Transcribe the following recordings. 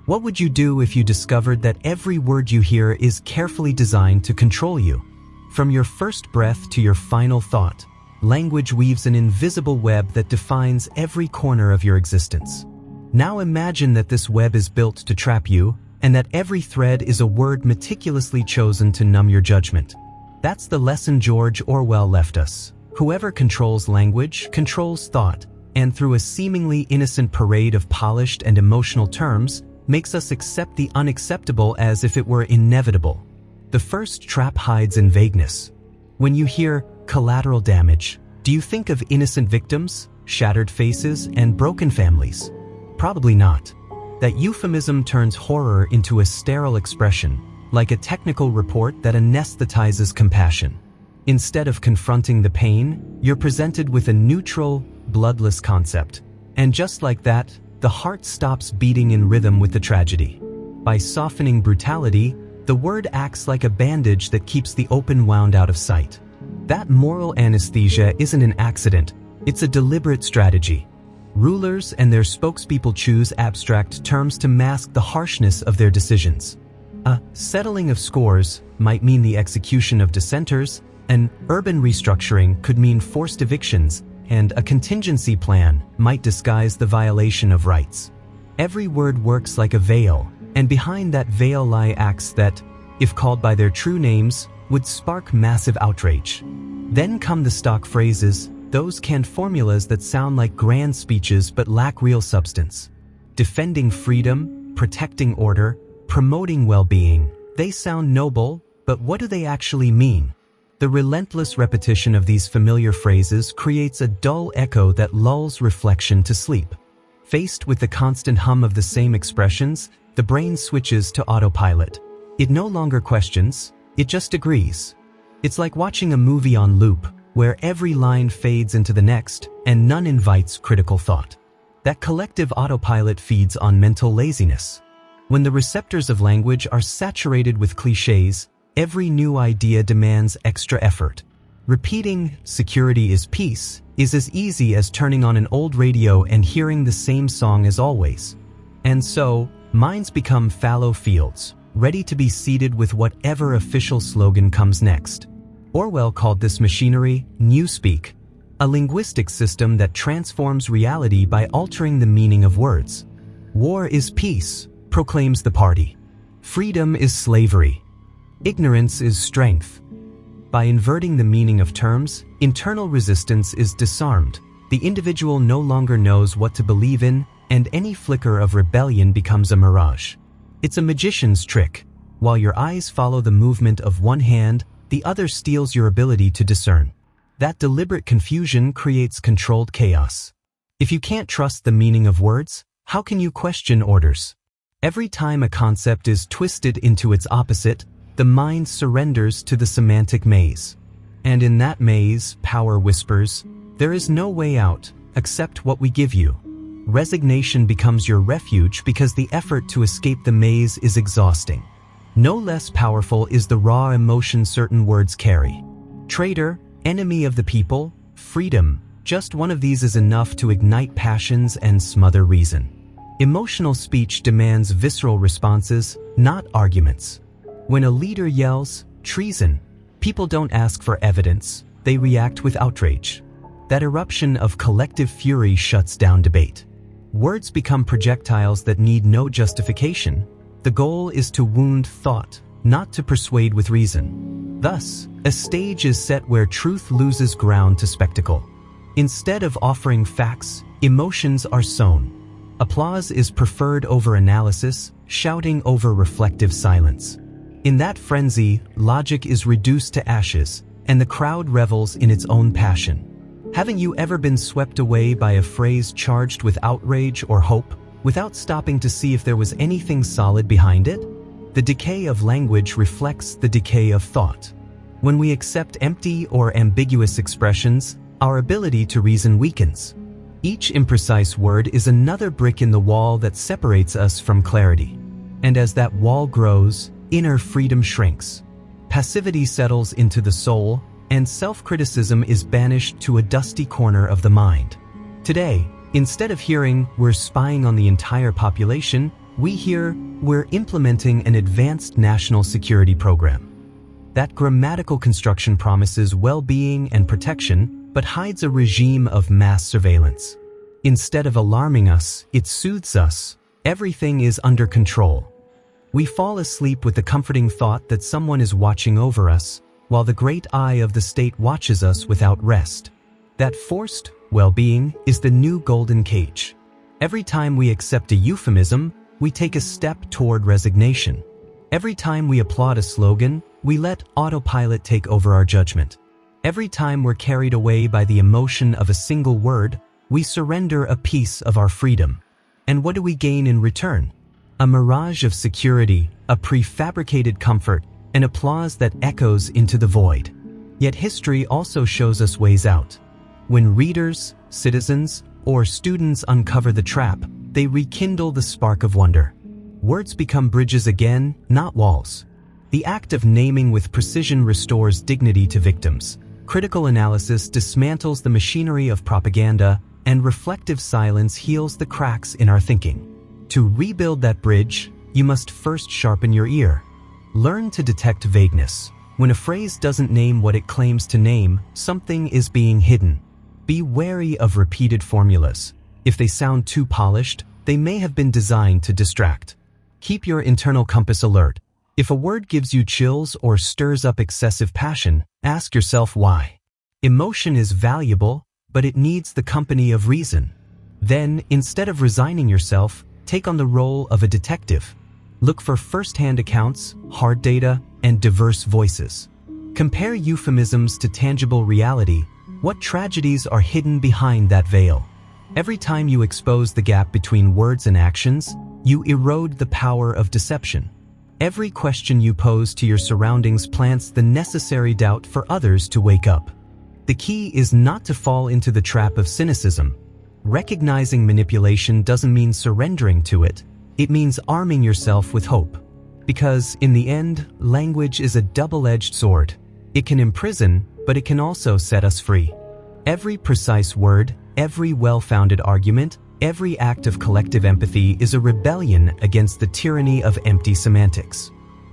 What would you do if you discovered that every word you hear is carefully designed to control you? From your first breath to your final thought, language weaves an invisible web that defines every corner of your existence. Now imagine that this web is built to trap you, and that every thread is a word meticulously chosen to numb your judgment. That's the lesson George Orwell left us. Whoever controls language controls thought, and through a seemingly innocent parade of polished and emotional terms, makes us accept the unacceptable as if it were inevitable. The first trap hides in vagueness. When you hear collateral damage, do you think of innocent victims, shattered faces, and broken families? Probably not. That euphemism turns horror into a sterile expression, like a technical report that anesthetizes compassion. Instead of confronting the pain, you're presented with a neutral, bloodless concept. And just like that, the heart stops beating in rhythm with the tragedy. By softening brutality, the word acts like a bandage that keeps the open wound out of sight. That moral anesthesia isn't an accident, it's a deliberate strategy. Rulers and their spokespeople choose abstract terms to mask the harshness of their decisions. A settling of scores might mean the execution of dissenters, an urban restructuring could mean forced evictions, and a contingency plan might disguise the violation of rights. Every word works like a veil, and behind that veil lie acts that, if called by their true names, would spark massive outrage. Then come the stock phrases, those canned formulas that sound like grand speeches but lack real substance. Defending freedom, protecting order, promoting well-being. They sound noble, but what do they actually mean? The relentless repetition of these familiar phrases creates a dull echo that lulls reflection to sleep. Faced with the constant hum of the same expressions, the brain switches to autopilot. It no longer questions, it just agrees. It's like watching a movie on loop, where every line fades into the next, and none invites critical thought. That collective autopilot feeds on mental laziness. When the receptors of language are saturated with cliches, every new idea demands extra effort. Repeating "security is peace" is as easy as turning on an old radio and hearing the same song as always. And so, minds become fallow fields, ready to be seeded with whatever official slogan comes next. Orwell called this machinery newspeak, a linguistic system that transforms reality by altering the meaning of words. War is peace, proclaims the party. Freedom is slavery. Ignorance is strength. By inverting the meaning of terms, internal resistance is disarmed. The individual no longer knows what to believe in, and any flicker of rebellion becomes a mirage. It's a magician's trick. While your eyes follow the movement of one hand, the other steals your ability to discern. That deliberate confusion creates controlled chaos. If you can't trust the meaning of words, how can you question orders? Every time a concept is twisted into its opposite, the mind surrenders to the semantic maze. And in that maze, power whispers, "There is no way out, accept what we give you." Resignation becomes your refuge because the effort to escape the maze is exhausting. No less powerful is the raw emotion certain words carry. Traitor, enemy of the people, freedom. Just one of these is enough to ignite passions and smother reason. Emotional speech demands visceral responses, not arguments. When a leader yells, "treason," people don't ask for evidence, they react with outrage. That eruption of collective fury shuts down debate. Words become projectiles that need no justification. The goal is to wound thought, not to persuade with reason. Thus, a stage is set where truth loses ground to spectacle. Instead of offering facts, emotions are sown. Applause is preferred over analysis, shouting over reflective silence. In that frenzy, logic is reduced to ashes, and the crowd revels in its own passion. Haven't you ever been swept away by a phrase charged with outrage or hope, without stopping to see if there was anything solid behind it? The decay of language reflects the decay of thought. When we accept empty or ambiguous expressions, our ability to reason weakens. Each imprecise word is another brick in the wall that separates us from clarity. And as that wall grows, inner freedom shrinks. Passivity settles into the soul, and self-criticism is banished to a dusty corner of the mind. Today, instead of hearing, "We're spying on the entire population," we hear, "We're implementing an advanced national security program." That grammatical construction promises well-being and protection, but hides a regime of mass surveillance. Instead of alarming us, it soothes us. Everything is under control. We fall asleep with the comforting thought that someone is watching over us, while the great eye of the state watches us without rest. That forced well-being is the new golden cage. Every time we accept a euphemism, we take a step toward resignation. Every time we applaud a slogan, we let autopilot take over our judgment. Every time we're carried away by the emotion of a single word, we surrender a piece of our freedom. And what do we gain in return? A mirage of security, a prefabricated comfort, an applause that echoes into the void. Yet history also shows us ways out. When readers, citizens, or students uncover the trap, they rekindle the spark of wonder. Words become bridges again, not walls. The act of naming with precision restores dignity to victims. Critical analysis dismantles the machinery of propaganda, and reflective silence heals the cracks in our thinking. To rebuild that bridge, you must first sharpen your ear. Learn to detect vagueness. When a phrase doesn't name what it claims to name, something is being hidden. Be wary of repeated formulas. If they sound too polished, they may have been designed to distract. Keep your internal compass alert. If a word gives you chills or stirs up excessive passion, ask yourself why. Emotion is valuable, but it needs the company of reason. Then, instead of resigning yourself, take on the role of a detective. Look for first-hand accounts, hard data, and diverse voices. Compare euphemisms to tangible reality. What tragedies are hidden behind that veil? Every time you expose the gap between words and actions, you erode the power of deception. Every question you pose to your surroundings plants the necessary doubt for others to wake up. The key is not to fall into the trap of cynicism. Recognizing manipulation doesn't mean surrendering to it. It means arming yourself with hope. Because, in the end, language is a double-edged sword. It can imprison, but it can also set us free. Every precise word, every well-founded argument, every act of collective empathy is a rebellion against the tyranny of empty semantics.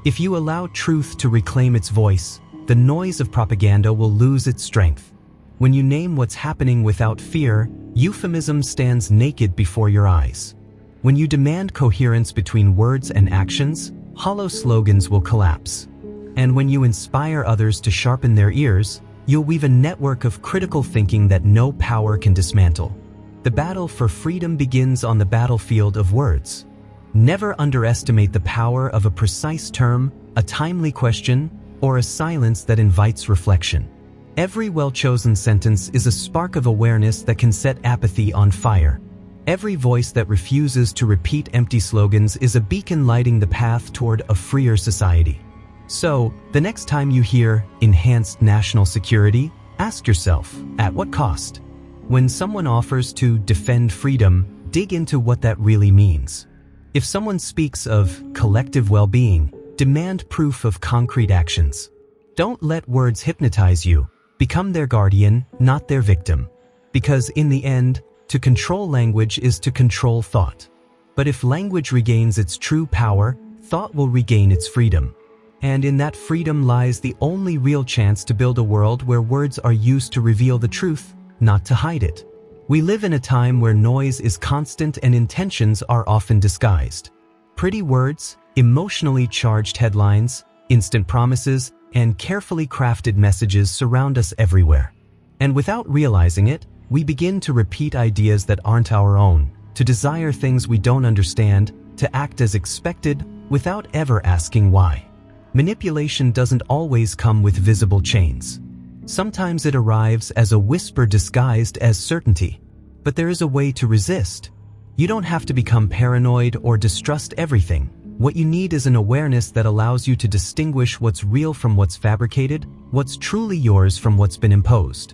If you allow truth to reclaim its voice, the noise of propaganda will lose its strength. When you name what's happening without fear, euphemism stands naked before your eyes. When you demand coherence between words and actions, hollow slogans will collapse. And when you inspire others to sharpen their ears, you'll weave a network of critical thinking that no power can dismantle. The battle for freedom begins on the battlefield of words. Never underestimate the power of a precise term, a timely question, or a silence that invites reflection. Every well-chosen sentence is a spark of awareness that can set apathy on fire. Every voice that refuses to repeat empty slogans is a beacon lighting the path toward a freer society. So, the next time you hear enhanced national security, ask yourself, at what cost? When someone offers to defend freedom, dig into what that really means. If someone speaks of collective well-being, demand proof of concrete actions. Don't let words hypnotize you. Become their guardian, not their victim. Because in the end, to control language is to control thought. But if language regains its true power, thought will regain its freedom. And in that freedom lies the only real chance to build a world where words are used to reveal the truth, not to hide it. We live in a time where noise is constant and intentions are often disguised. Pretty words, emotionally charged headlines, instant promises, and carefully crafted messages surround us everywhere. And without realizing it, we begin to repeat ideas that aren't our own, to desire things we don't understand, to act as expected without ever asking why. Manipulation doesn't always come with visible chains. Sometimes it arrives as a whisper disguised as certainty. But there is a way to resist. You don't have to become paranoid or distrust everything. What you need is an awareness that allows you to distinguish what's real from what's fabricated, what's truly yours from what's been imposed.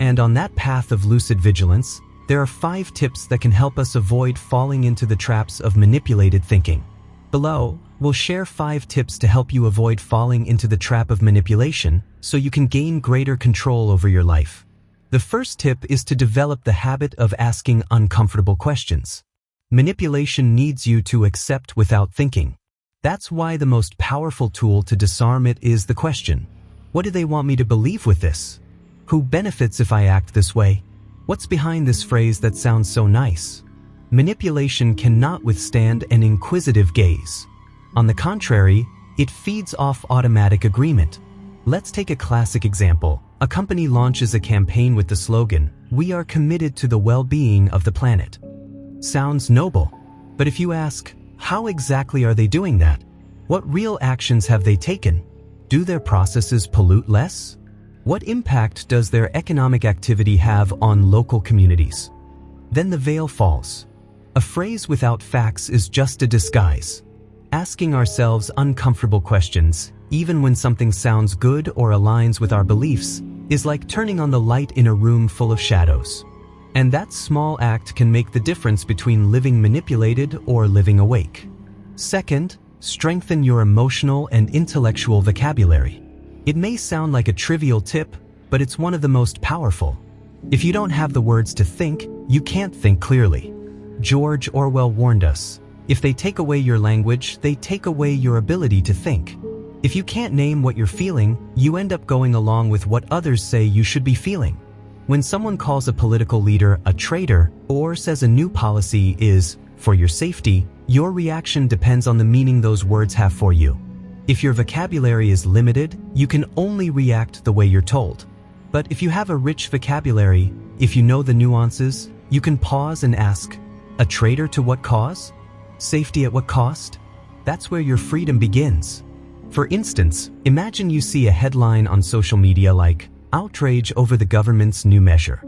And on that path of lucid vigilance, there are 5 tips that can help us avoid falling into the traps of manipulated thinking. Below, we'll share 5 tips to help you avoid falling into the trap of manipulation so you can gain greater control over your life. The first tip is to develop the habit of asking uncomfortable questions. Manipulation needs you to accept without thinking. That's why the most powerful tool to disarm it is the question: what do they want me to believe with this? Who benefits if I act this way? What's behind this phrase that sounds so nice? Manipulation cannot withstand an inquisitive gaze. On the contrary, it feeds off automatic agreement. Let's take a classic example. A company launches a campaign with the slogan, "We are committed to the well-being of the planet." Sounds noble, but if you ask, how exactly are they doing that? What real actions have they taken? Do their processes pollute less? What impact does their economic activity have on local communities? Then the veil falls. A phrase without facts is just a disguise. Asking ourselves uncomfortable questions, even when something sounds good or aligns with our beliefs, is like turning on the light in a room full of shadows. And that small act can make the difference between living manipulated or living awake. Second, strengthen your emotional and intellectual vocabulary. It may sound like a trivial tip, but it's one of the most powerful. If you don't have the words to think, you can't think clearly. George Orwell warned us, if they take away your language, they take away your ability to think. If you can't name what you're feeling, you end up going along with what others say you should be feeling. When someone calls a political leader a traitor or says a new policy is for your safety, your reaction depends on the meaning those words have for you. If your vocabulary is limited, you can only react the way you're told. But if you have a rich vocabulary, if you know the nuances, you can pause and ask, a traitor to what cause? Safety at what cost? That's where your freedom begins. For instance, imagine you see a headline on social media like, "Outrage over the government's new measure."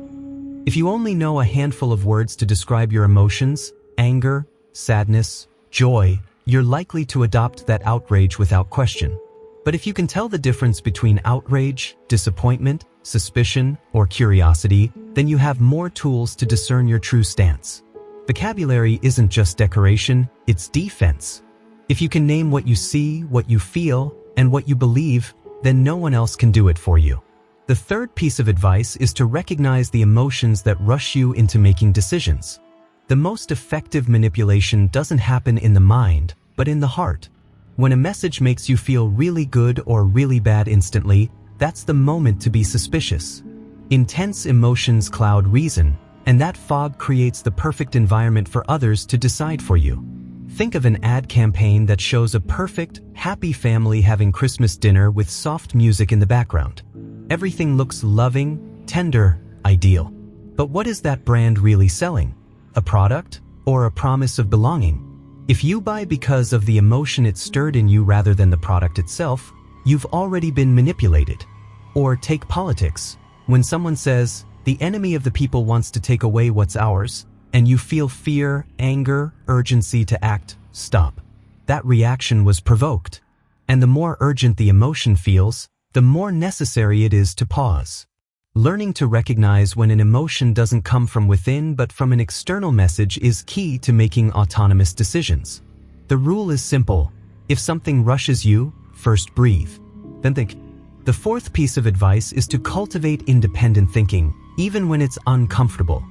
If you only know a handful of words to describe your emotions, anger, sadness, joy, you're likely to adopt that outrage without question. But if you can tell the difference between outrage, disappointment, suspicion, or curiosity, then you have more tools to discern your true stance. Vocabulary isn't just decoration, it's defense. If you can name what you see, what you feel, and what you believe, then no one else can do it for you. The third piece of advice is to recognize the emotions that rush you into making decisions. The most effective manipulation doesn't happen in the mind, but in the heart. When a message makes you feel really good or really bad instantly, that's the moment to be suspicious. Intense emotions cloud reason, and that fog creates the perfect environment for others to decide for you. Think of an ad campaign that shows a perfect, happy family having Christmas dinner with soft music in the background. Everything looks loving, tender, ideal. But what is that brand really selling? A product or a promise of belonging? If you buy because of the emotion it stirred in you rather than the product itself, you've already been manipulated. Or take politics. When someone says, "The enemy of the people wants to take away what's ours," and you feel fear, anger, urgency to act, stop. That reaction was provoked. And the more urgent the emotion feels, the more necessary it is to pause. Learning to recognize when an emotion doesn't come from within but from an external message is key to making autonomous decisions. The rule is simple. If something rushes you, first breathe, then think. The fourth piece of advice is to cultivate independent thinking, even when it's uncomfortable.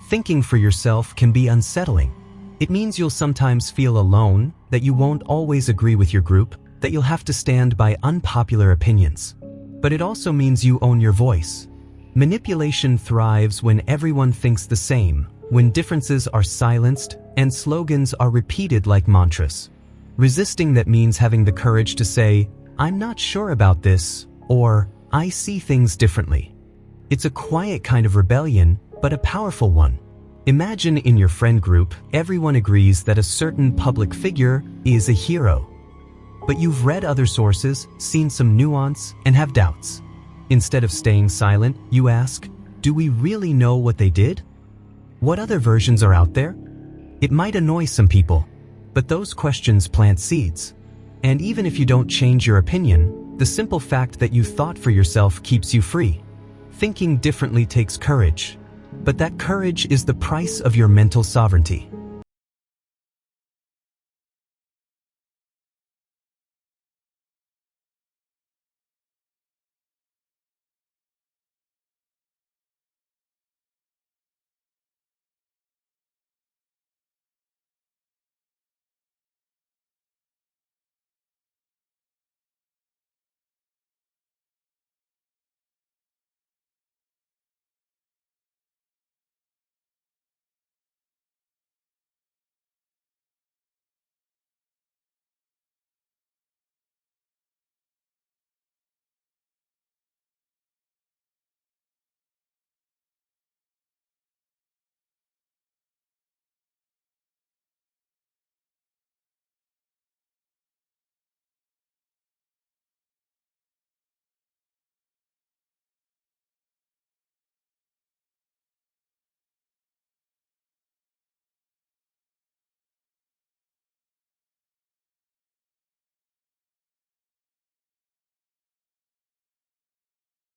Thinking for yourself can be unsettling. It means you'll sometimes feel alone, that you won't always agree with your group, that you'll have to stand by unpopular opinions. But it also means you own your voice. Manipulation thrives when everyone thinks the same, when differences are silenced and slogans are repeated like mantras. Resisting that means having the courage to say, "I'm not sure about this," or "I see things differently." It's a quiet kind of rebellion, but a powerful one. Imagine in your friend group, everyone agrees that a certain public figure is a hero. But you've read other sources, seen some nuance, and have doubts. Instead of staying silent, you ask, do we really know what they did? What other versions are out there? It might annoy some people, but those questions plant seeds. And even if you don't change your opinion, the simple fact that you thought for yourself keeps you free. Thinking differently takes courage, but that courage is the price of your mental sovereignty.